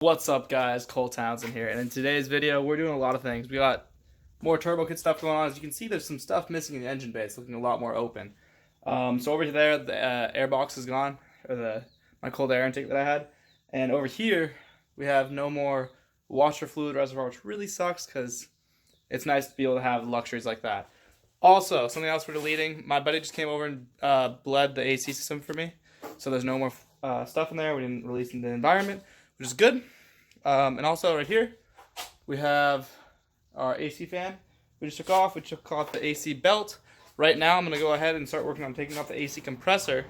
What's up, guys? Cole Townsend here, and in today's video we're doing a lot of things. We got more turbo kit stuff going on. As you can see, there's some stuff missing in the engine bay. It's looking a lot more open. So over there the air box is gone, or my cold air intake that I had, and over here we have no more washer fluid reservoir, which really sucks because it's nice to be able to have luxuries like that. Also, something else we're deleting, my buddy just came over and bled the AC system for me, so there's no more stuff in there. We didn't release into the environment, which is good. And also right here, we have our AC fan. We just took off. We took off the AC belt. Right now, I'm going to go ahead and start working on taking off the AC compressor.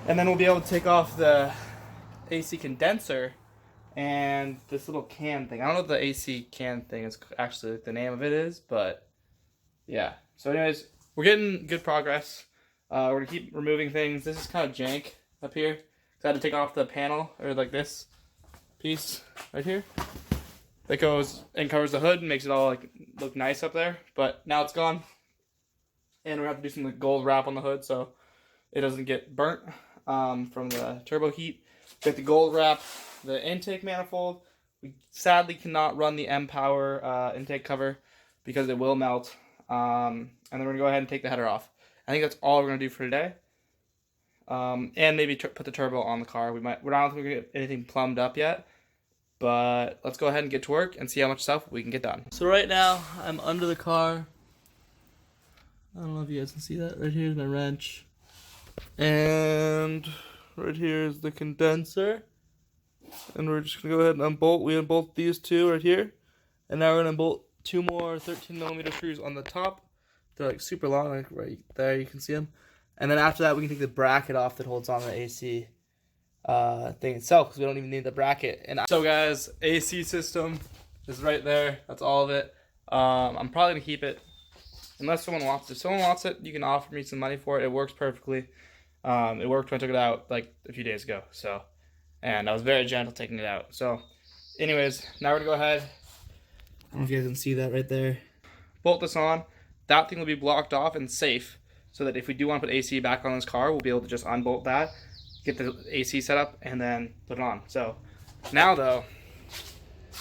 And then we'll be able to take off the AC condenser and this little can thing. I don't know what the AC can thing is actually the name of it is, but yeah. So anyways, we're getting good progress. We're going to keep removing things. This is kind of jank up here. So I had to take off the panel, or like this piece right here that goes and covers the hood and makes it all like look nice up there, but now it's gone, and we have to do some gold wrap on the hood so it doesn't get burnt from the turbo heat. We have to gold wrap the intake manifold. We sadly cannot run the M Power intake cover because it will melt, and then we're gonna go ahead and take the header off. I think that's all we're gonna do for today. And maybe put the turbo on the car. We're not going to get anything plumbed up yet, but let's go ahead and get to work and see how much stuff we can get done. So right now, I'm under the car. I don't know if you guys can see that. Right here's my wrench. And right here is the condenser. And we're just going to go ahead and unbolt. We unbolt these two right here. And now we're going to bolt two more 13mm screws on the top. They're like super long, like right there, you can see them. And then after that, we can take the bracket off that holds on the AC thing itself, because we don't even need the bracket. And so guys, AC system is right there. That's all of it. I'm probably going to keep it unless someone wants it. If someone wants it, you can offer me some money for it. It works perfectly. It worked when I took it out like a few days ago. So, and I was very gentle taking it out. So anyways, now we're going to go ahead. I don't know if you guys can see that right there. Bolt this on. That thing will be blocked off and safe, so that if we do want to put AC back on this car, we'll be able to just unbolt that, get the AC set up, and then put it on. So now though,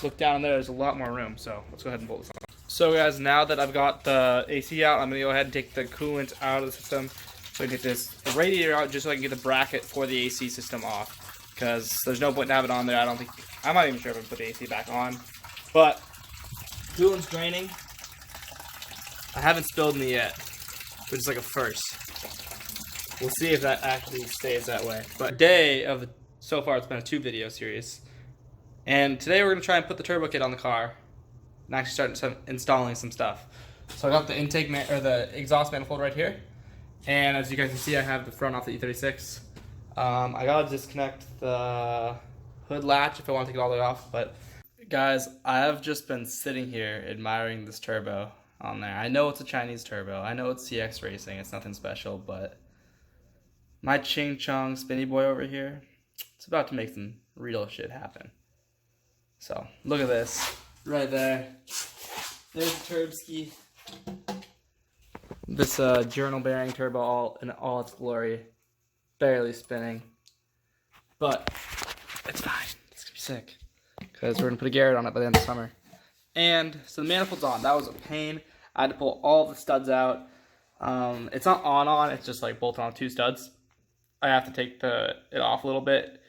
look down there, there's a lot more room. So let's go ahead and bolt this on. So guys, now that I've got the AC out, I'm going to go ahead and take the coolant out of the system. So I can get the radiator out just so I can get the bracket for the AC system off. Because there's no point to have it on there. I'm not even sure if I can put the AC back on. But coolant's draining. I haven't spilled any yet, which is like a first. We'll see if that actually stays that way. But so far it's been a 2-video series. And today we're going to try and put the turbo kit on the car and actually start installing some stuff. So I got the the exhaust manifold right here. And as you guys can see, I have the front off the E36. I got to disconnect the hood latch if I want to take it all the way off. But guys, I have just been sitting here admiring this turbo on there. I know it's a Chinese turbo. I know it's CX Racing. It's nothing special, but my Ching Chong spinny boy over here, it's about to make some real shit happen. So look at this right there. There's the Turbski. This journal bearing turbo all in all its glory, barely spinning, but it's fine. It's gonna be sick because we're gonna put a Garrett on it by the end of summer. And so the manifold's on. That was a pain. I had to pull all the studs out. It's not on, it's just like bolted on 2 studs. I have to take it off a little bit.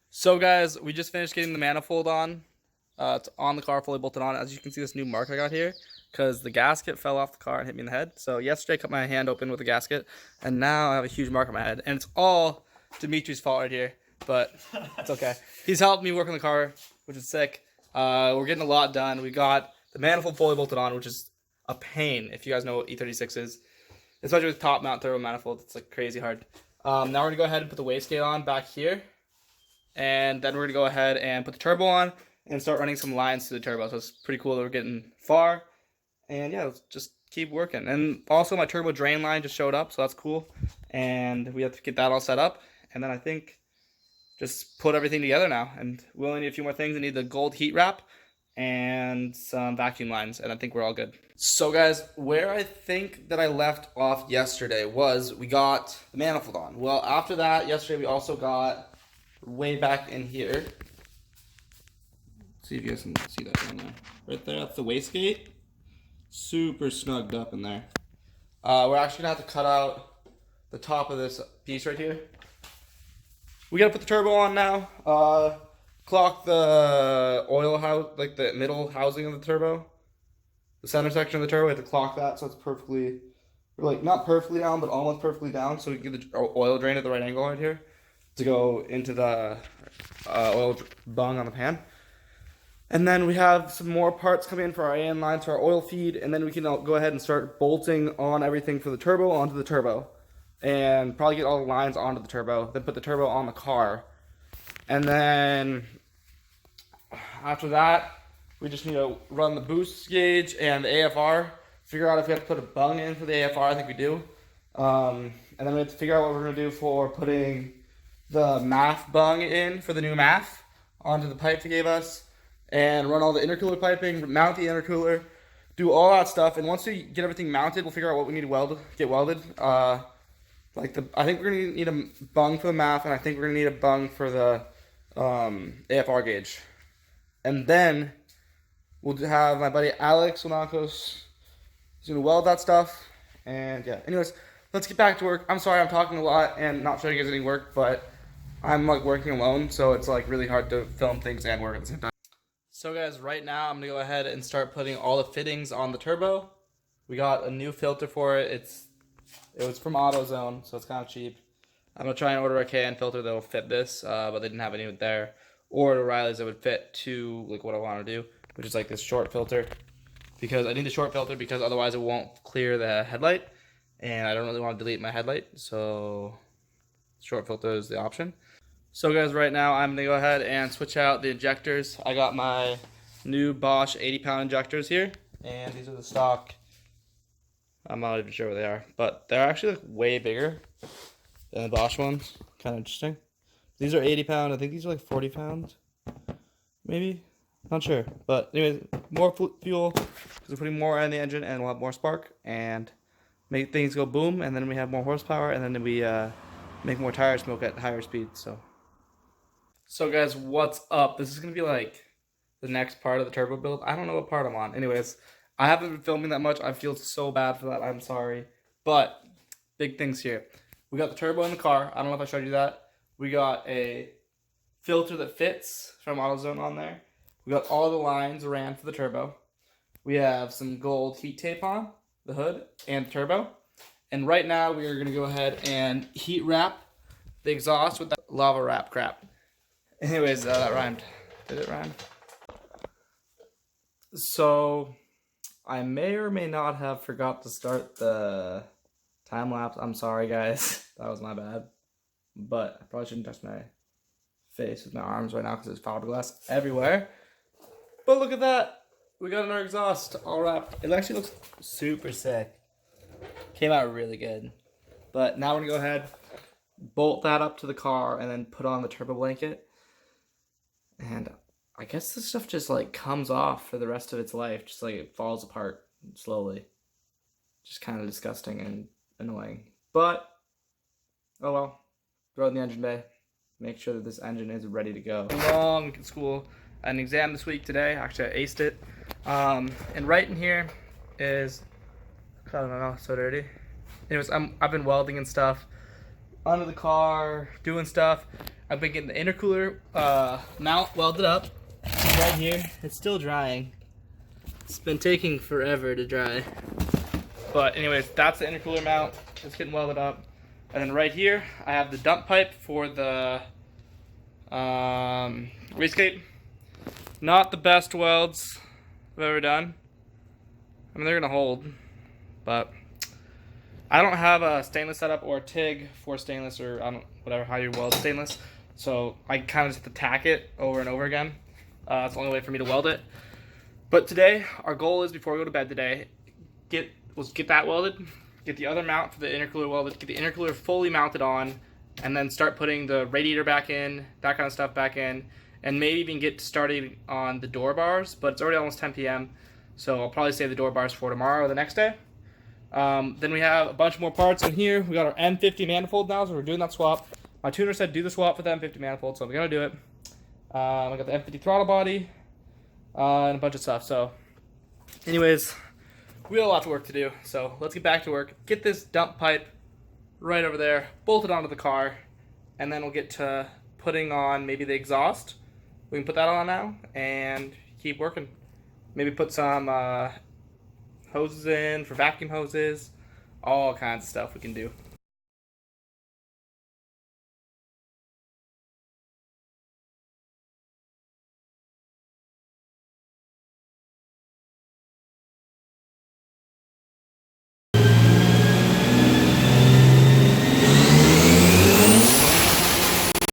So guys, we just finished getting the manifold on. It's on the car, fully bolted on. As you can see, this new mark I got here, because the gasket fell off the car and hit me in the head. So yesterday I cut my hand open with the gasket, and now I have a huge mark on my head. And it's all Dimitri's fault right here, but it's okay. He's helped me work on the car, which is sick. We're getting a lot done. We got the manifold fully bolted on, which is a pain if you guys know what E36 is, especially with top mount turbo manifold. It's like crazy hard. Now we're gonna go ahead and put the wastegate on back here, and then we're gonna go ahead and put the turbo on and start running some lines to the turbo. So it's pretty cool that we're getting far, and yeah, let's just keep working. And also my turbo drain line just showed up, so that's cool, and we have to get that all set up, and then I think just put everything together now. And we only need a few more things. I need the gold heat wrap and some vacuum lines, and I think we're all good. So guys, where I think that I left off yesterday was we got the manifold on. Well, after that, yesterday we also got way back in here, See if you guys can see that down there. Right there, that's the wastegate. Super snugged up in there. We're actually gonna have to cut out the top of this piece right here. We gotta put the turbo on now. Clock the oil house, like the middle housing of the turbo. The center section of the turbo, we have to clock that so it's perfectly, like not perfectly down, but almost perfectly down. So we can get the oil drain at the right angle right here to go into the oil bung on the pan. And then we have some more parts coming in for our AN lines for our oil feed, and then we can go ahead and start bolting on everything for the turbo onto the turbo. And probably get all the lines onto the turbo, then put the turbo on the car. And then after that, we just need to run the boost gauge and the AFR, figure out if we have to put a bung in for the AFR, I think we do. And then we have to figure out what we're gonna do for putting the MAF bung in for the new MAF onto the pipe they gave us. And run all the intercooler piping, mount the intercooler, do all that stuff. And once we get everything mounted, we'll figure out what we need to get welded. I think we're gonna need a bung for the MAF, and I think we're gonna need a bung for the AFR gauge. And then we'll have my buddy Alex Onakos. He's gonna weld that stuff. And yeah, anyways, let's get back to work. I'm sorry I'm talking a lot and not showing you guys any work, but I'm like working alone, so it's like really hard to film things and work at the same time. So guys, right now I'm gonna go ahead and start putting all the fittings on the turbo. We got a new filter for it. It was from AutoZone, so it's kind of cheap. I'm gonna try and order a KN filter that'll fit this, but they didn't have any there. Or O'Reilly's that would fit to like what I want to do, which is like this short filter. Because I need the short filter because otherwise it won't clear the headlight, and I don't really want to delete my headlight, so short filter is the option. So guys, right now I'm going to go ahead and switch out the injectors. I got my new Bosch 80-pound injectors here, and these are the stock. I'm not even sure what they are, but they're actually like way bigger than the Bosch ones. Kind of interesting. These are 80-pound. I think these are like 40 pounds, maybe. Not sure. But anyways, more fuel because we're putting more in the engine, and we'll have more spark and make things go boom, and then we have more horsepower, and then we make more tire smoke at higher speeds. So guys, what's up? This is going to be like the next part of the turbo build. I don't know what part I'm on. Anyways, I haven't been filming that much. I feel so bad for that. I'm sorry. But big things here. We got the turbo in the car. I don't know if I showed you that. We got a filter that fits from AutoZone on there. We got all the lines ran for the turbo. We have some gold heat tape on the hood and the turbo. And right now we are going to go ahead and heat wrap the exhaust with that lava wrap crap. Anyways, that rhymed. Did it rhyme? So, I may or may not have forgot to start the time lapse. I'm sorry, guys. That was my bad. But I probably shouldn't touch my face with my arms right now because there's fiberglass everywhere. But look at that. We got our exhaust all wrapped. It actually looks super sick. Came out really good. But now we're going to go ahead, bolt that up to the car, and then put on the turbo blanket. And I guess this stuff just like comes off for the rest of its life. Just like it falls apart slowly. Just kind of disgusting and annoying. But, oh well. Throw it in the engine bay. Make sure that this engine is ready to go. Long week at school. An exam this week today. Actually, I aced it. And right in here is, I don't know, so dirty. Anyways, I've been welding and stuff under the car, doing stuff. I've been getting the intercooler mount welded up right here. It's still drying. It's been taking forever to dry. But anyways, that's the intercooler mount. It's getting welded up. And then right here, I have the dump pipe for the wastegate. Not the best welds I've ever done. I mean, they're gonna hold, but I don't have a stainless setup or a TIG for stainless, or whatever how you weld stainless. So I kind of just have to tack it over and over again. That's the only way for me to weld it. But today, our goal is before we go to bed today, get that welded, get the other mount for the intercooler welded, get the intercooler fully mounted on, and then start putting the radiator back in, that kind of stuff back in, and maybe even get started on the door bars. But it's already almost 10 p.m., so I'll probably save the door bars for tomorrow or the next day. Then we have a bunch more parts in here. We got our M50 manifold now, so we're doing that swap. My tuner said do the swap for the M50 manifold, so I'm going to do it. I got the M50 throttle body, and a bunch of stuff. So anyways, we have a lot of work to do. So let's get back to work. Get this dump pipe right over there, bolt it onto the car, and then we'll get to putting on maybe the exhaust. We can put that on now and keep working. Maybe put some hoses in for vacuum hoses, all kinds of stuff we can do.